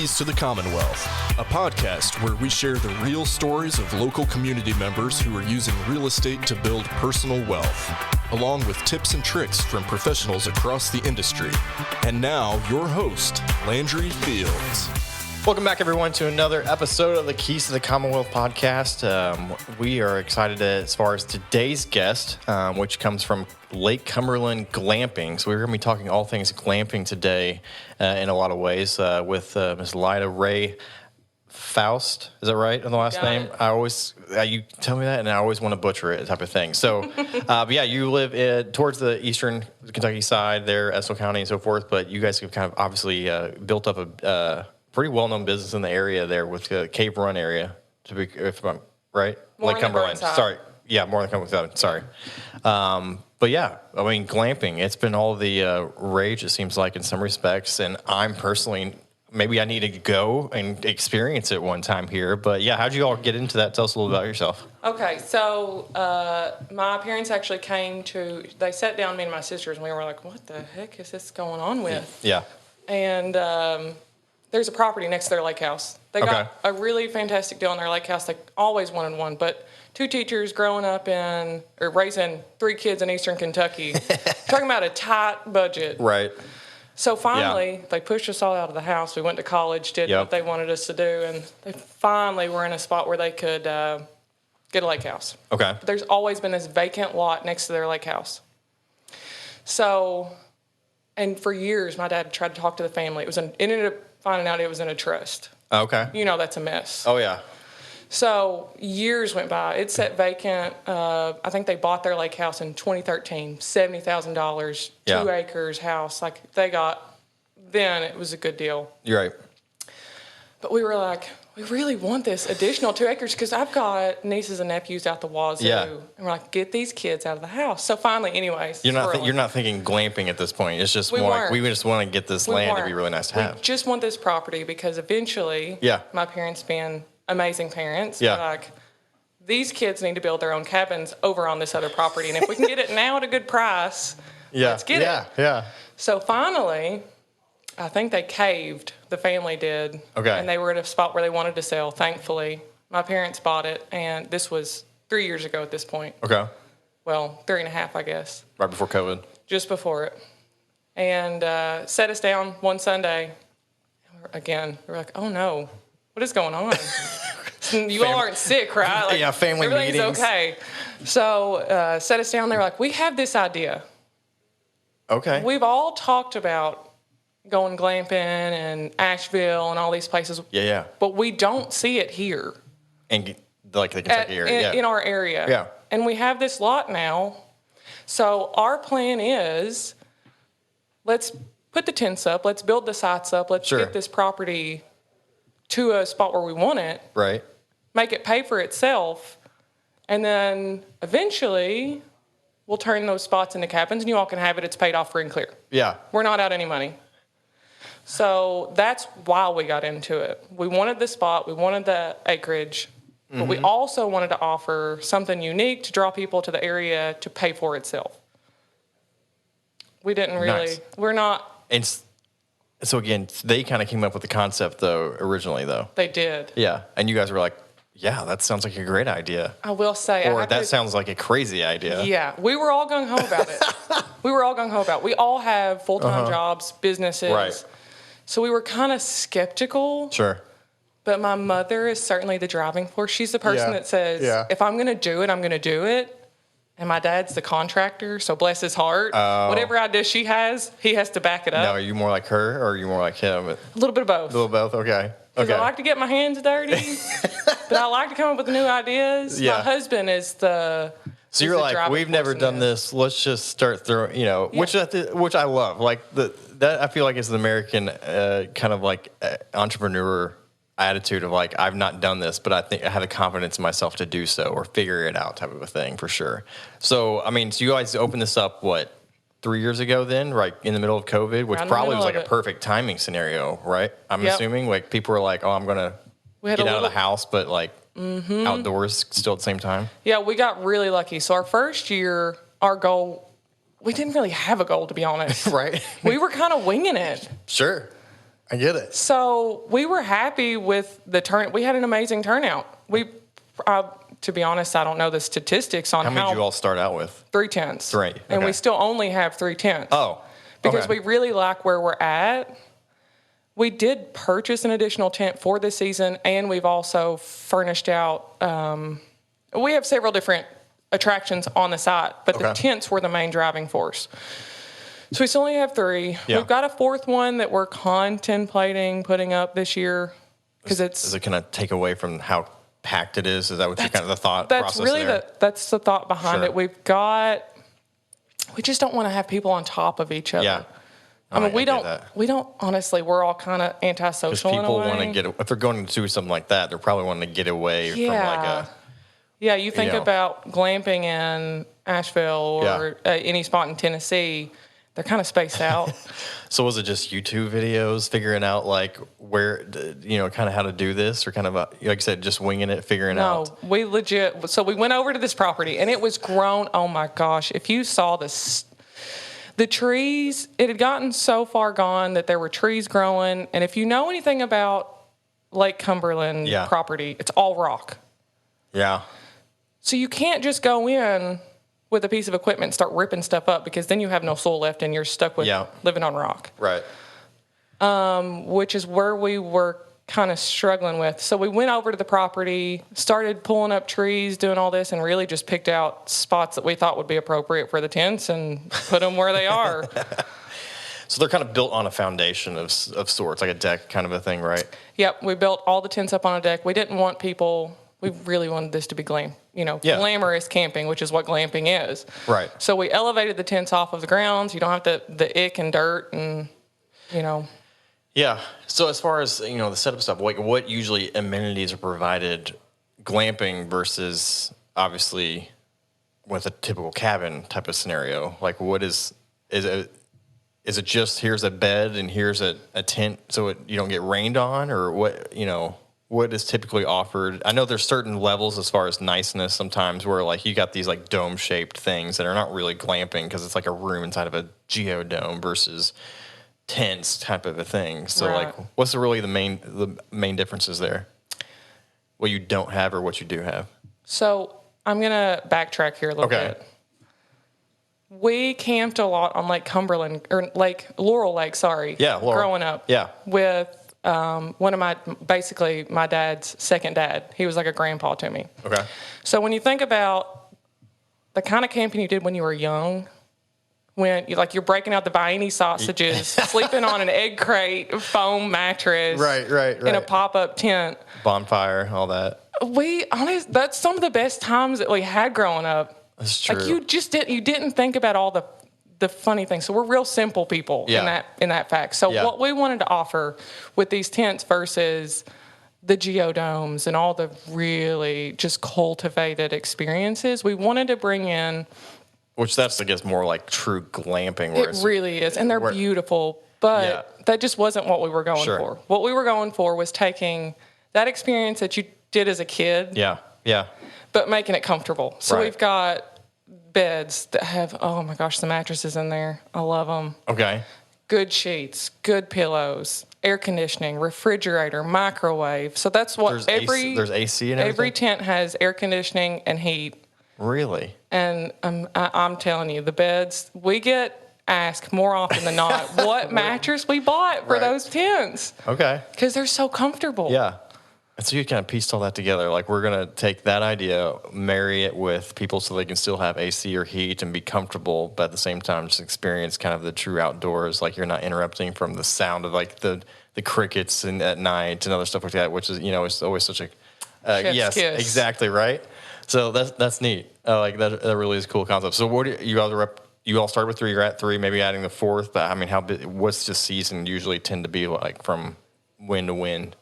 Keys to the Commonwealth, a podcast where we share the real stories of local community members who are using real estate to build personal wealth, along with tips and tricks from professionals across the industry. And now, your host, Landry Fields. Welcome back, everyone, to another episode of the Keys to the Commonwealth podcast. We are excited as far as today's guest, which comes from Lake Cumberland Glamping. So we're going to be talking all things glamping today in a lot of ways with Ms. Lyda Ray Fauste. Is that right on the last name? I always, you tell me that, and I always want to butcher it, type of thing. So, but yeah, you live towards the eastern Kentucky side there, Estill County and so forth, but you guys have kind of obviously built up a pretty well-known business in the area there with the Cave Run area, to be, if I'm right? Lake Cumberland. Sorry. Yeah, more than Cumberland. Sorry. But yeah, I mean, glamping, it's been all the rage, it seems like, in some respects. And I'm personally, maybe I need to go and experience it one time here. But yeah, how'd you all get into that? Tell us a little about yourself. Okay, so my parents actually they sat down, me and my sisters, and we were like, what the heck is this going on with? Yeah. And there's a property next to their lake house. They got a really fantastic deal on their lake house. They always wanted one, but two teachers growing up raising three kids in eastern Kentucky, talking about a tight budget. Right. So finally, they pushed us all out of the house. We went to college, did what they wanted us to do, and they finally were in a spot where they could get a lake house. Okay. But there's always been this vacant lot next to their lake house. So, and for years, my dad tried to talk to the family. It ended up finding out it was in a trust. Okay. You know, that's a mess. Oh, yeah. So years went by. It sat vacant. I think they bought their lake house in 2013, $70,000, 2 acres house. Then it was a good deal. You're right. But we were like, we really want this additional 2 acres because I've got nieces and nephews out the wazoo. Yeah. And we're like, get these kids out of the house. So finally, anyways. You're not thinking glamping at this point. It's just we just want to get this land to be really nice to have. We just want this property because eventually, my parents being amazing parents, were like, these kids need to build their own cabins over on this other property. And if we can get it now at a good price, let's get it. Yeah. So finally, I think they caved. The family did. Okay. And they were at a spot where they wanted to sell, thankfully. My parents bought it, and this was 3 years ago at this point. Okay. Well, 3.5, I guess. Right before COVID. Just before it. And set us down one Sunday. We're like, oh no, what is going on? You all aren't sick, right? Like, family everything's meetings. Okay. So set us down there, like, we have this idea. Okay. We've all talked about going glamping and Asheville and all these places. Yeah. But we don't see it here. And like the Kentucky area. In our area. Yeah. And we have this lot now. So our plan is, let's put the tents up. Let's build the sites up. Let's get this property to a spot where we want it. Right. Make it pay for itself. And then eventually we'll turn those spots into cabins and you all can have it. It's paid off free and clear. Yeah. We're not out any money. So that's why we got into it. We wanted the spot, we wanted the acreage, but we also wanted to offer something unique to draw people to the area to pay for itself. We didn't really, we're not. And so again, they kind of came up with the concept though, originally though. They did. Yeah. And you guys were like, yeah, that sounds like a great idea. I will say. Or that sounds like a crazy idea. Yeah. We were all gung-ho about it. We all have full-time jobs, businesses. Right. So we were kind of skeptical. Sure. But my mother is certainly the driving force. She's the person that says, if I'm going to do it, I'm going to do it. And my dad's the contractor, so bless his heart. Whatever idea she has, he has to back it up. Now, are you more like her or are you more like him? A little bit of both. A little both, okay. Because I like to get my hands dirty, but I like to come up with new ideas. Yeah. My husband is the... So you're like, we've never done this. Let's just start throwing, which I love. Like that, I feel like is the American kind of like entrepreneur attitude of like, I've not done this, but I think I have the confidence in myself to do so or figure it out type of a thing for sure. So, I mean, so you guys opened this up, 3 years ago then, right in the middle of COVID, which probably was like a perfect timing scenario, right? I'm assuming like people were like, oh, I'm going to get out of the house, but like, outdoors still at the same time? Yeah, we got really lucky. So our first year, our goal, we didn't really have a goal, to be honest. Right. We were kind of winging it. Sure. I get it. So we were happy with the turn. We had an amazing turnout. To be honest, I don't know the statistics on how many did you all start out with? 3 tents. 3. Okay. And we still only have 3 tents. Oh. Because we really like where we're at. We did purchase an additional tent for this season, and we've also furnished out. We have several different attractions on the site, but the tents were the main driving force. So we still only have 3. Yeah. We've got a 4th one that we're contemplating putting up this year. Is it going to take away from how packed it is? Is that what you're kind of the thought process there? That's the thought behind it. We just don't want to have people on top of each other. Yeah. I mean, we don't, honestly, we're all kind of antisocial in a way. Because people want to if they're going to do something like that, they're probably wanting to get away from like a... Yeah, you think about glamping in Asheville or any spot in Tennessee, they're kind of spaced out. So was it just YouTube videos figuring out like where, kind of how to do this, or kind of, like you said, just winging it, figuring out? No, we legit, so we went over to this property and it was grown. Oh my gosh. If you saw the trees, it had gotten so far gone that there were trees growing. And if you know anything about Lake Cumberland property, it's all rock. Yeah. So you can't just go in with a piece of equipment and start ripping stuff up, because then you have no soil left and you're stuck with living on rock. Right. Which is where we were kind of struggling with. So we went over to the property, started pulling up trees, doing all this, and really just picked out spots that we thought would be appropriate for the tents and put them where they are. So they're kind of built on a foundation of sorts, like a deck kind of a thing, right? Yep. We built all the tents up on a deck. We didn't want people... We really wanted this to be glamorous camping, which is what glamping is. Right. So we elevated the tents off of the grounds. You don't have the ick and dirt and, Yeah. So as far as, the setup stuff, what usually amenities are provided glamping versus obviously with a typical cabin type of scenario? Like what is it just here's a bed and here's a tent so you don't get rained on, or what, what is typically offered? I know there's certain levels as far as niceness sometimes where like you got these like dome-shaped things that are not really glamping because it's like a room inside of a geodome versus tents type of a thing. So like what's the main differences there? What you don't have or what you do have? So I'm going to backtrack here a little bit. We camped a lot on Lake Cumberland, or Laurel Lake, sorry. Yeah, Laurel. Growing up. Yeah. With one of my dad's second dad. He was like a grandpa to me. Okay. So when you think about the kind of camping you did when you were young, when you're breaking out the Vienna sausages, sleeping on an egg crate, foam mattress, right, in a pop-up tent, bonfire, all that. That's some of the best times that we had growing up. That's true. Like you didn't think about all the funny things. So we're real simple people in that fact. So what we wanted to offer with these tents versus the geodomes and all the really just cultivated experiences, we wanted to bring in... Which that's, I guess, more like true glamping. It really is. And they're beautiful. But that just wasn't what we were going for. What we were going for was taking that experience that you did as a kid. Yeah. But making it comfortable. So we've got beds that have, oh my gosh, the mattresses in there. I love them. Okay. Good sheets, good pillows, air conditioning, refrigerator, microwave. So that's what there's AC and everything? Every tent has air conditioning and heat. Really? And I'm telling you, the beds, we get asked more often than not what mattress we bought for those tents. Okay. Because they're so comfortable. Yeah. And so you kind of pieced all that together. Like, we're going to take that idea, marry it with people so they can still have AC or heat and be comfortable, but at the same time just experience kind of the true outdoors. Like, you're not interrupting from the sound of, like, the crickets and at night and other stuff like that, which is, it's always such a... Chef's kiss. Exactly, right? So that's neat. Like, that really is a cool concept. So what you all started with 3, you're at 3, maybe adding the 4th, but, I mean, what's the season usually tend to be like from when to when?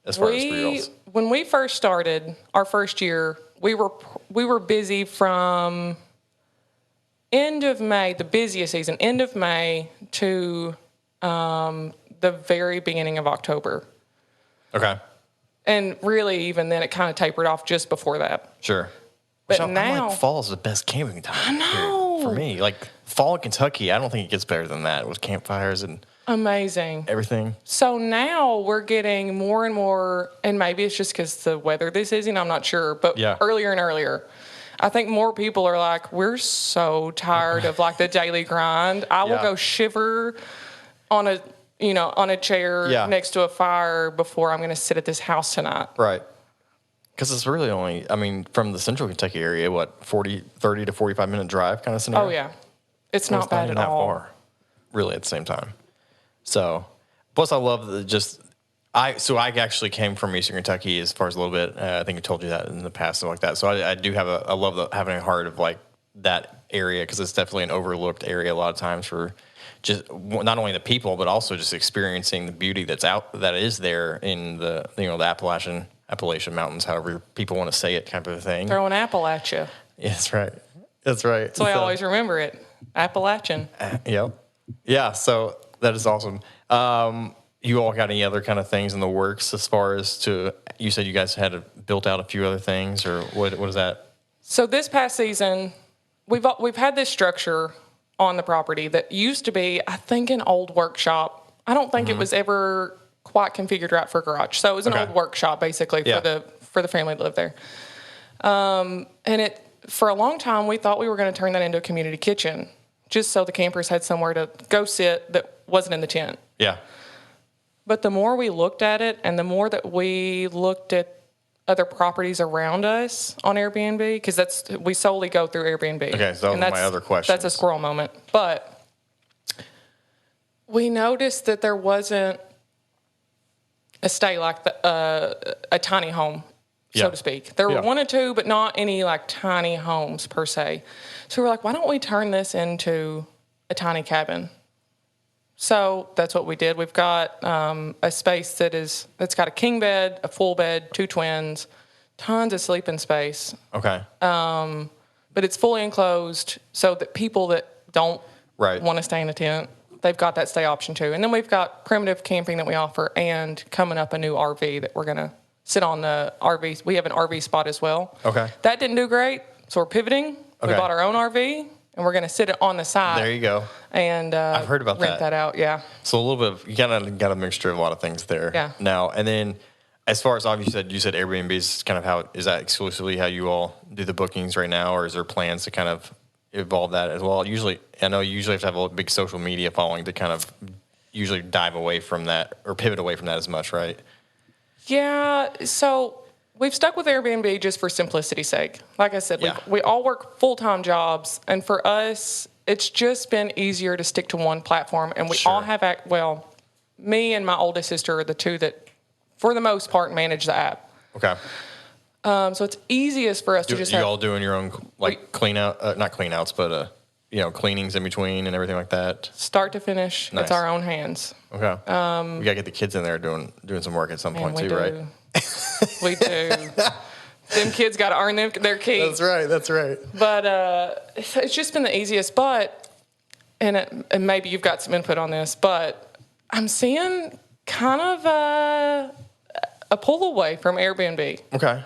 As far as 3-year-olds. When we first started, our first year, we were busy from end of May, the busiest season, end of May to the very beginning of October. Okay. And really, even then, it kind of tapered off just before that. Sure. But now... fall is the best camping time. I know. For me. Like, fall in Kentucky, I don't think it gets better than that with campfires and... Amazing. Everything. So now we're getting more and more, and maybe it's just because the weather this season, I'm not sure, but earlier and earlier. I think more people are like, we're so tired of like the daily grind. I will go shiver on a chair next to a fire before I'm going to sit at this house tonight. Right. Because it's really only, I mean, from the central Kentucky area, 30 to 45-minute drive kind of scenario? Oh, yeah. It's not bad at all. Far, really, at the same time. So, plus I love I actually came from Eastern Kentucky as far as a little bit. I think I told you that in the past, stuff like that. So I do have I love having a heart of like that area because it's definitely an overlooked area a lot of times for just not only the people, but also just experiencing the beauty that is there in the Appalachian Mountains, however people want to say it, kind of a thing. Throwing apple at you. Yeah, that's right. That's why I always remember it. Appalachian. Yep. Yeah, so that is awesome. You all got any other kind of things in the works as far as you said you guys had built out a few other things, or what is that? So this past season, we've had this structure on the property that used to be, I think, an old workshop. I don't think it was ever quite configured right for a garage. So it was an old workshop basically for the family that lived there. And for a long time we thought we were going to turn that into a community kitchen, just so the campers had somewhere to go sit that wasn't in the tent. Yeah. But the more we looked at it and the more that we looked at other properties around us on Airbnb, because we solely go through Airbnb. Okay, so that was my other question. That's a squirrel moment. But we noticed that there wasn't a stay like a tiny home, so to speak. There were one or two, but not any like tiny homes per se. So we're like, why don't we turn this into a tiny cabin? So that's what we did. We've got a space that's got a king bed, a full bed, 2 twins, tons of sleeping space. Okay. But it's fully enclosed so that people that don't want to stay in a tent, they've got that stay option too. And then we've got primitive camping that we offer, and coming up a new RV that we're going to sit on the RV. We have an RV spot as well. Okay. That didn't do great, so we're pivoting. Okay. We bought our own RV. And we're going to sit it on the side. There you go. And I've heard about rent that out, yeah. So a little bit of, you kind of got a mixture of a lot of things there. Yeah. Now, and then as far as obviously you said Airbnb is kind of is that exclusively how you all do the bookings right now, or is there plans to kind of evolve that as well? I know you usually have to have a big social media following to kind of usually dive away from that or pivot away from that as much, right? Yeah, so we've stuck with Airbnb just for simplicity's sake. Like I said, we all work full-time jobs, and for us, it's just been easier to stick to one platform. And we all have, me and my oldest sister are the two that, for the most part, manage the app. Okay. So it's easiest for us to just have... You all doing your own, clean out, not clean outs, but, cleanings in between and everything like that? Start to finish, It's our own hands. Okay. We got to get the kids in there doing some work at some point too, right? We do. Them kids got to earn their keep. That's right. But it's just been the easiest. And maybe you've got some input on this, but I'm seeing kind of a pull away from Airbnb. Okay.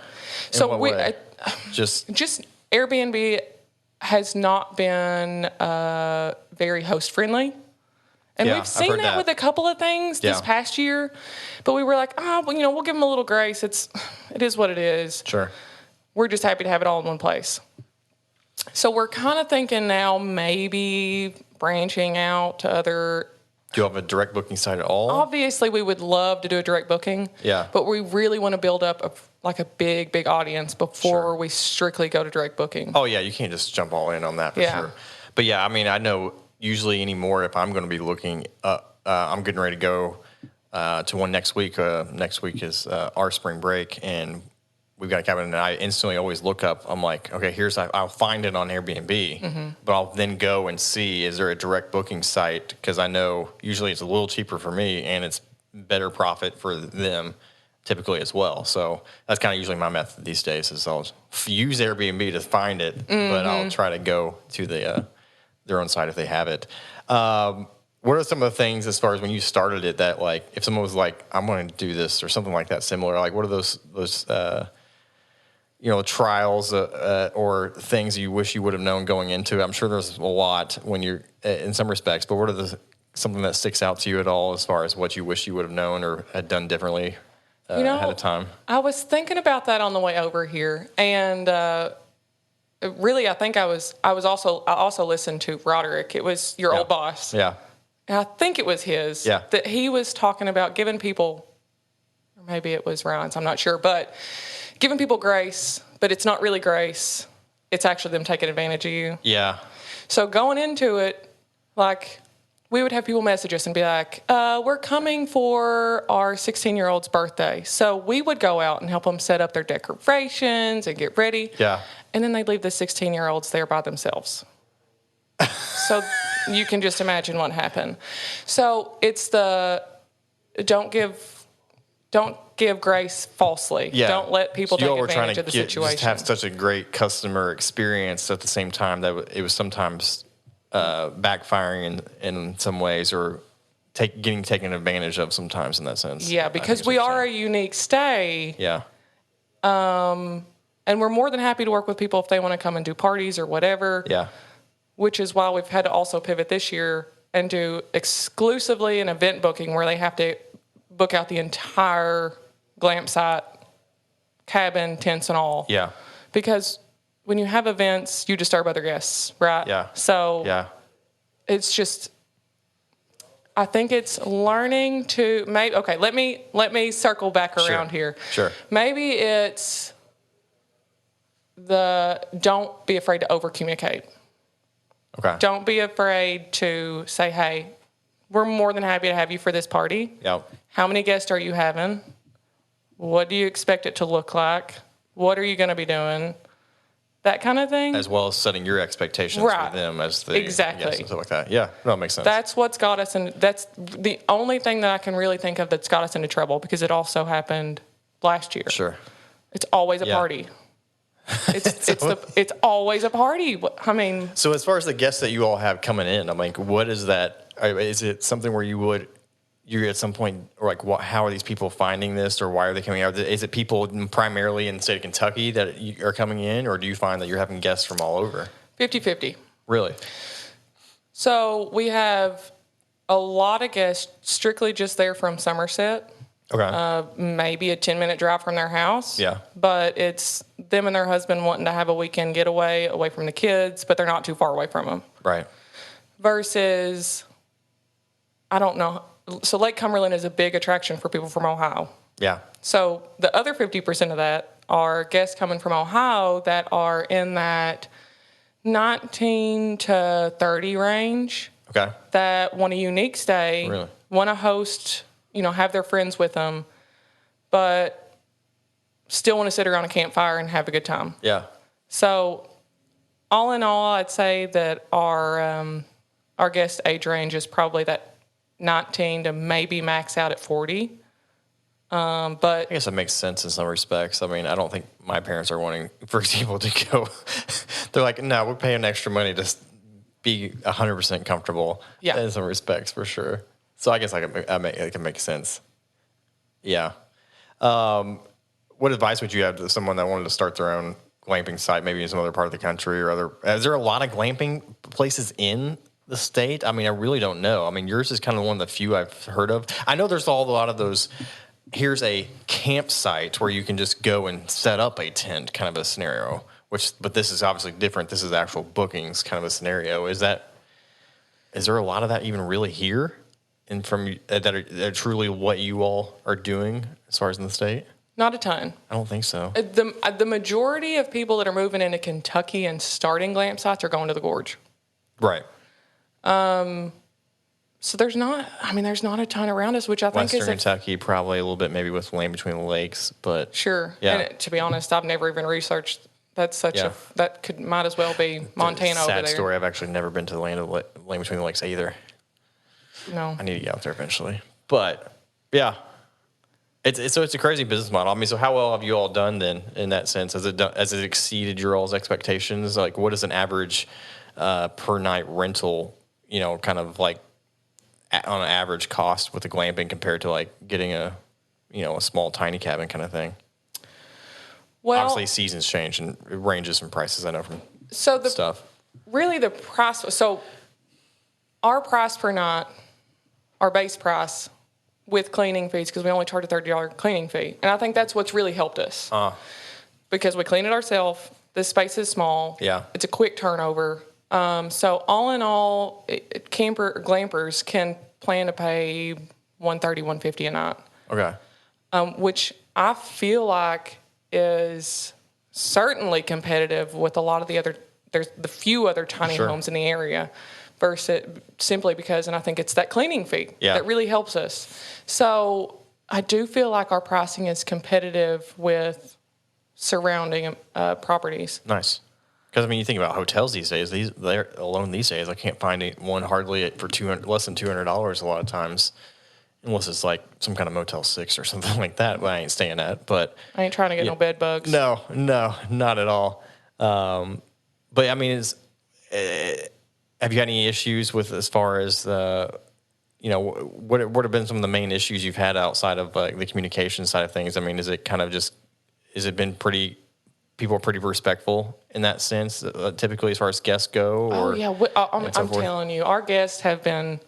So just Airbnb has not been very host friendly. And we've seen that with a couple of things this past year, but we were like, we'll give them a little grace. It is what it is. Sure. We're just happy to have it all in one place. So we're kind of thinking now maybe branching out to other. Do you have a direct booking site at all? Obviously, we would love to do a direct booking. Yeah. But we really want to build up a big audience before we strictly go to direct booking. Oh yeah, you can't just jump all in on that for sure. But yeah, I mean, I know. Usually anymore, if I'm going to be looking, I'm getting ready to go to one next week. Next week is our spring break, and we've got a cabin, and I instantly always look up. I'm like, okay, I'll find it on Airbnb, but I'll then go and see, is there a direct booking site? Because I know usually it's a little cheaper for me, and it's better profit for them typically as well. So that's kind of usually my method these days is I'll use Airbnb to find it, but I'll try to go to their own site if they have it. What are some of the things as far as when you started it that if someone was like, I'm going to do this or something like that similar, what are those trials or things you wish you would have known going into it? I'm sure there's a lot when you're in some respects, but what are something that sticks out to you at all as far as what you wish you would have known or had done differently ahead of time? I was thinking about that on the way over here, and really, I think I also listened to Roderick. It was your old boss. Yeah. And I think it was his. Yeah. That he was talking about giving people, or maybe it was Ryan's, I'm not sure, but giving people grace, but it's not really grace. It's actually them taking advantage of you. Yeah. So going into it, like, we would have people message us and be like, we're coming for our 16-year-old's birthday. So we would go out and help them set up their decorations and get ready. Yeah. And then they'd leave the 16-year-olds there by themselves. So you can just imagine what happened. So it's the don't give grace falsely. Yeah. Don't let people take advantage of the situation. Just have such a great customer experience at the same time that it was sometimes backfiring in some ways or getting taken advantage of sometimes in that sense. Yeah, because we are a unique stay. Yeah. And we're more than happy to work with people if they want to come and do parties or whatever. Yeah. Which is why we've had to also pivot this year and do exclusively an event booking where they have to book out the entire glamp site, cabin, tents, and all. Yeah. Because when you have events, you disturb other guests, right? Yeah. So it's just, I think it's learning to let me circle back around here. Sure. Maybe it's don't be afraid to over communicate. Okay. Don't be afraid to say, hey, we're more than happy to have you for this party. Yep. How many guests are you having? What do you expect it to look like? What are you going to be doing? That kind of thing. As well as setting your expectations for them as the exactly and stuff like that. Yeah, that makes sense. That's what's got us in. That's the only thing that I can really think of that's got us into trouble because it also happened last year. Sure. It's always a party. It's always a party. I mean. So as far as the guests that you all have coming in, I mean, what is that? Is it something where you're at some point, or like, how are these people finding this, or why are they coming out? Is it people primarily in the state of Kentucky that are coming in, or do you find that you're having guests from all over? 50-50. Really? So we have a lot of guests strictly just there from Somerset. Okay. Maybe a 10-minute drive from their house. Yeah. But it's them and their husband wanting to have a weekend getaway away from the kids, but they're not too far away from them. Right. Versus, I don't know. So Lake Cumberland is a big attraction for people from Ohio. Yeah. So the other 50% of that are guests coming from Ohio that are in that 19 to 30 range. Okay. That want a unique stay. Really? Want to host, have their friends with them, but still want to sit around a campfire and have a good time. Yeah. So all in all, I'd say that our guest age range is probably that 19 to maybe max out at 40. But I guess that makes sense in some respects. I mean, I don't think my parents are wanting for people to go. They're like, no, we're paying extra money to be 100% comfortable. Yeah. In some respects, for sure. So I guess it can make sense. Yeah. What advice would you have to someone that wanted to start their own glamping site, maybe in some other part of the country or other? Is there a lot of glamping places in the state? I mean, I really don't know. I mean, yours is kind of one of the few I've heard of. I know there's a lot of those. Here's a campsite where you can just go and set up a tent, kind of a scenario. But this is obviously different. This is actual bookings, kind of a scenario. Is there a lot of that even really here, and from that are truly what you all are doing as far as in the state? Not a ton. I don't think so. The majority of people that are moving into Kentucky and starting glamp sites are going to the Gorge. Right. So there's not a ton around us, which I think Western Kentucky, probably a little bit, maybe with Land Between the Lakes, but sure. Yeah. And to be honest, I've never even researched. That's might as well be Montana over there. Sad story. I've actually never been to the Land Between the Lakes either. No. I need to get out there eventually. But yeah, it's a crazy business model. I mean, so how well have you all done then in that sense? Has it exceeded your all's expectations? Like, what is an average per night rental? Kind of like on an average cost with the glamping compared to like getting a small tiny cabin kind of thing. Well, obviously seasons change and it ranges in prices. I know from stuff. Really, the price. So our price per night our base price with cleaning fees because we only charge a $30 cleaning fee. And I think that's what's really helped us. Because we clean it ourselves. The space is small. Yeah. It's a quick turnover. So all in all, glampers can plan to pay $130, $150 a night. Okay. Which I feel like is certainly competitive with a lot of there's the few other tiny homes in the area versus simply because, and I think it's that cleaning fee that really helps us. So I do feel like our pricing is competitive with surrounding properties. Nice. Because, I mean, you think about hotels these days, they're alone these days. I can't find one hardly for less than $200 a lot of times. Unless it's like some kind of Motel 6 or something like that, but I ain't staying at. But I ain't trying to get no bed bugs. No, not at all. But I mean, have you had any issues with as far as what have been some of the main issues you've had outside of the communication side of things? I mean, is it been people are pretty respectful in that sense, typically as far as guests go? I'm telling you, our guests have been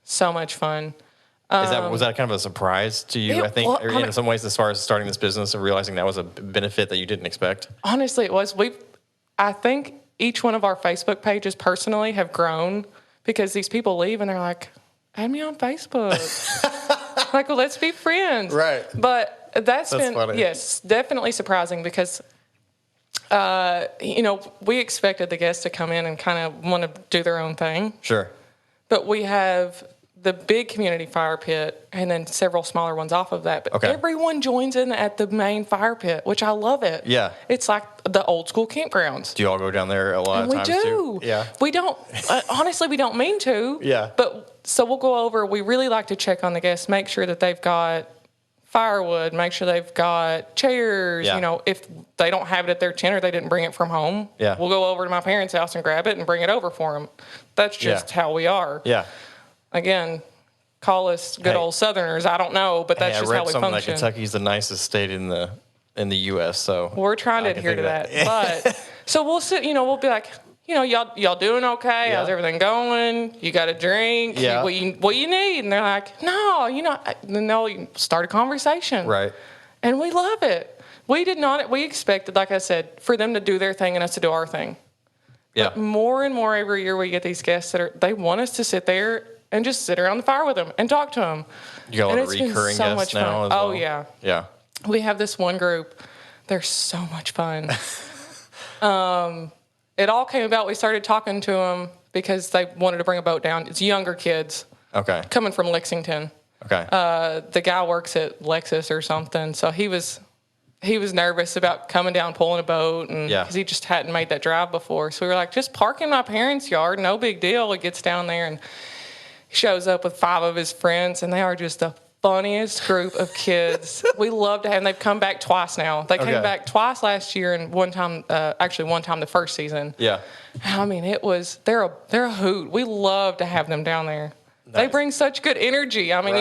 so much fun. Was that kind of a surprise to you, in some ways, as far as starting this business and realizing that was a benefit that you didn't expect? Honestly, it was. I think each one of our Facebook pages personally have grown because these people leave and they're like, add me on Facebook. Like, well, let's be friends. Right. But that's been, funny. Yes, definitely surprising because, we expected the guests to come in and kind of want to do their own thing. Sure. But we have the big community fire pit and then several smaller ones off of that. But everyone joins in at the main fire pit, which I love it. Yeah. It's like the old school campgrounds. Do you all go down there a lot of times too? We do. Yeah. We don't, honestly, we don't mean to. Yeah. But so we'll go over, we really like to check on the guests, make sure that they've got firewood, make sure they've got chairs. Yeah. If they don't have it at their tent or they didn't bring it from home, we'll go over to my parents' house and grab it and bring it over for them. That's just how we are. Yeah. Again, call us good old Southerners. I don't know, but that's just how we function. Like Kentucky's the nicest state in the U.S. So we're trying to adhere to that. But so we'll sit. We'll be like, y'all doing okay? How's everything going? You got a drink? Yeah. What you need? And they're like, no. You start a conversation. Right. And we love it. We did not. We expected, like I said, for them to do their thing and us to do our thing. Yeah. But more and more every year we get these guests they want us to sit there and just sit around the fire with them and talk to them. You got a lot of recurring guests now as well? Oh, yeah. Yeah. We have this one group. They're so much fun. It all came about, we started talking to them because they wanted to bring a boat down. It's younger kids. Okay. Coming from Lexington. Okay. The guy works at Lexus or something, so he was nervous about coming down pulling a boat because he just hadn't made that drive before. So we were like, just park in my parents' yard, no big deal. He gets down there and he shows up with 5 of his friends, and they are just the funniest group of kids. We love to have them. They've come back twice now. They came back twice last year and one time the first season. Yeah. I mean, they're a hoot. We love to have them down there. Nice. They bring such good energy. I mean,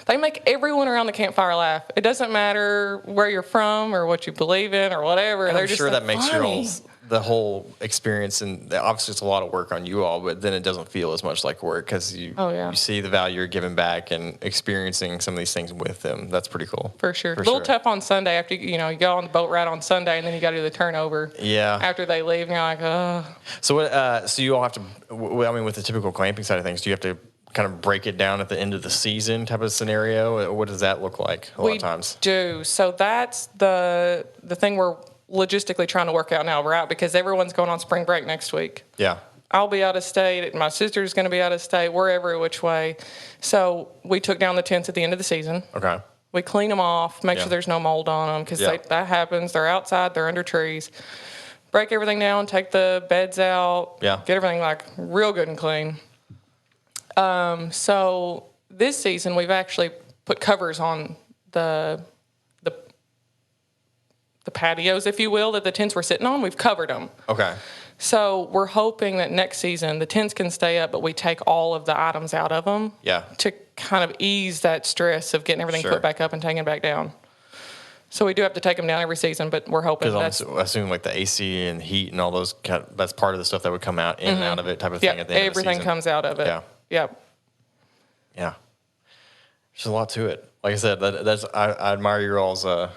they make everyone around the campfire laugh. It doesn't matter where you're from or what you believe in or whatever. And they're I'm sure just that makes the whole experience, and obviously it's a lot of work on you all, but then it doesn't feel as much like work because you see the value you're giving back and experiencing some of these things with them. That's pretty cool. For sure. A little tough on Sunday after, you go on the boat ride on Sunday and then you got to do the turnover. Yeah. After they leave and you're like, oh. So you all have to, with the typical glamping side of things, do you have to kind of break it down at the end of the season type of scenario? What does that look like a lot of times? We do. So that's the thing we're logistically trying to work out now, right? Because everyone's going on spring break next week. Yeah. I'll be out of state. My sister's going to be out of state. We're every which way. So we took down the tents at the end of the season. Okay. We clean them off, make sure there's no mold on them because that happens. They're outside. They're under trees. Break everything down, take the beds out, get everything like real good and clean. So this season we've actually put covers on the patios, if you will, that the tents were sitting on. We've covered them. Okay. So we're hoping that next season the tents can stay up, but we take all of the items out of them to kind of ease that stress of getting everything put back up and taken back down. So we do have to take them down every season, but we're hoping that's... Because I assume like the AC and heat and all those, that's part of the stuff that would come out in and out of it type of thing at the end of the season. Everything comes out of it. Yeah. Yep. Yeah. There's a lot to it. Like I said, I admire your all's, or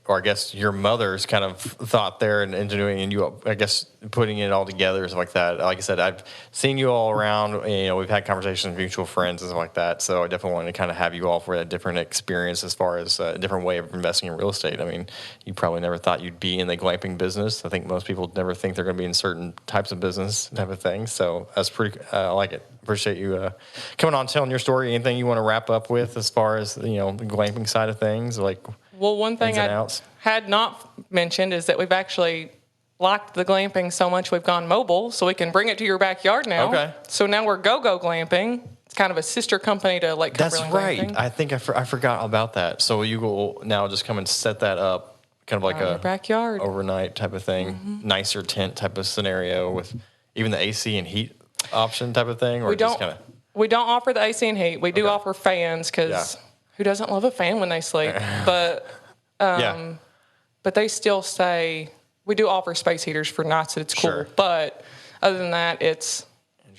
I guess your mother's kind of thought there and ingenuity, and you, I guess, putting it all together, stuff like that. Like I said, I've seen you all around. You know, we've had conversations with mutual friends and stuff like that. So I definitely wanted to kind of have you all for a different experience as far as a different way of investing in real estate. I mean, you probably never thought you'd be in the glamping business. I think most people never think they're going to be in certain types of business type of thing. So that's pretty. I like it. Appreciate you coming on, telling your story. Anything you want to wrap up with as far as the glamping side of things, like. Well, one thing I had not mentioned is that we've actually liked the glamping so much we've gone mobile, so we can bring it to your backyard now. Okay. So now we're Go-Go Glamping. It's kind of a sister company to Lake Cumberland Glamping. That's right. I think I forgot about that. So you will now just come and set that up, kind of like a backyard overnight type of thing, nicer tent type of scenario with even the AC and heat option type of thing, or we don't offer the AC and heat. We do offer fans because. Who doesn't love a fan when they sleep? But but they still say we do offer space heaters for nights that it's cool. Sure. But other than that, it's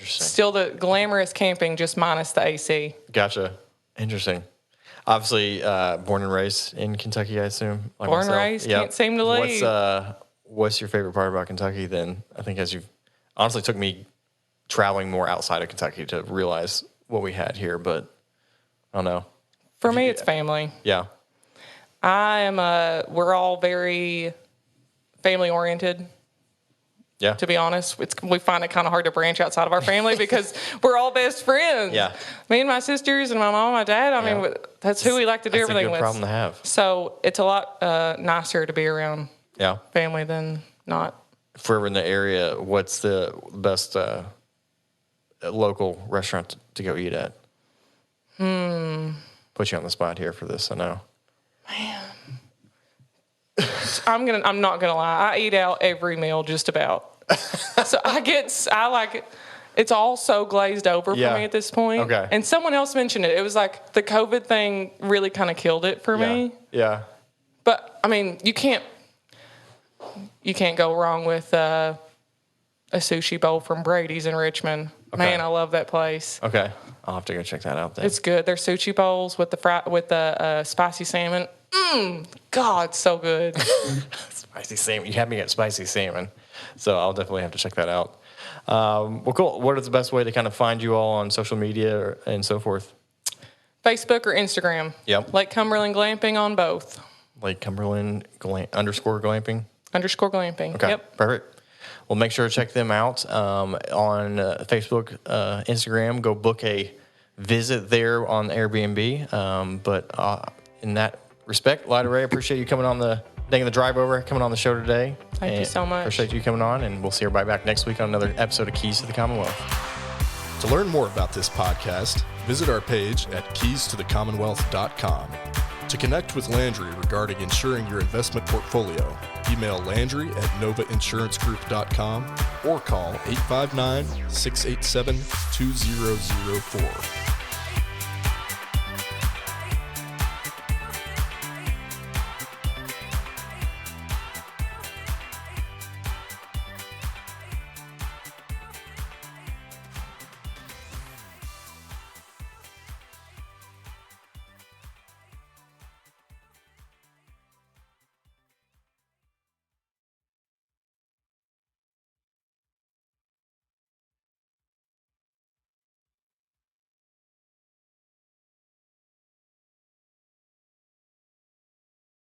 still the glamorous camping, just minus the AC. Gotcha. Interesting. Obviously, born and raised in Kentucky, I assume. Like born and raised, can't seem to leave. What's your favorite part about Kentucky then? I think as you've honestly took me traveling more outside of Kentucky to realize what we had here, but I don't know. For me, it's family. Yeah. We're all very family oriented. Yeah. To be honest, we find it kind of hard to branch outside of our family because we're all best friends. Yeah. Me and my sisters and my mom and my dad, I mean, that's who we like to do everything with. That's a good problem to have. So it's a lot nicer to be around family than not. If we're in the area, what's the best local restaurant to go eat at? Put you on the spot here for this, I know. Man. I'm not gonna lie. I eat out every meal just about. So I like it. It's all so glazed over for me at this point. Okay. And someone else mentioned it. It was like the COVID thing really kind of killed it for me. Yeah. But I mean, you can't go wrong with a sushi bowl from Brady's in Richmond. Okay. Man, I love that place. Okay. I'll have to go check that out then. It's good. Their sushi bowls with the spicy salmon. God, so good. Spicy salmon. You had me at spicy salmon. So I'll definitely have to check that out. Well, cool. What is the best way to kind of find you all on social media and so forth? Facebook or Instagram. Yep. Lake Cumberland Glamping on both. Lake Cumberland underscore glamping? Underscore glamping. Okay. Yep. Perfect. Well, make sure to check them out on Facebook, Instagram. Go book a visit there on Airbnb. But in that respect, Lyda Ray, appreciate you coming on taking the drive over, coming on the show today. Thank you so much. Appreciate you coming on, and we'll see everybody back next week on another episode of Keys to the Commonwealth. To learn more about this podcast, visit our page at keystothecommonwealth.com. To connect with Landry regarding insuring your investment portfolio, email Landry at novainsuranceGroup.com or call 859-687-2004.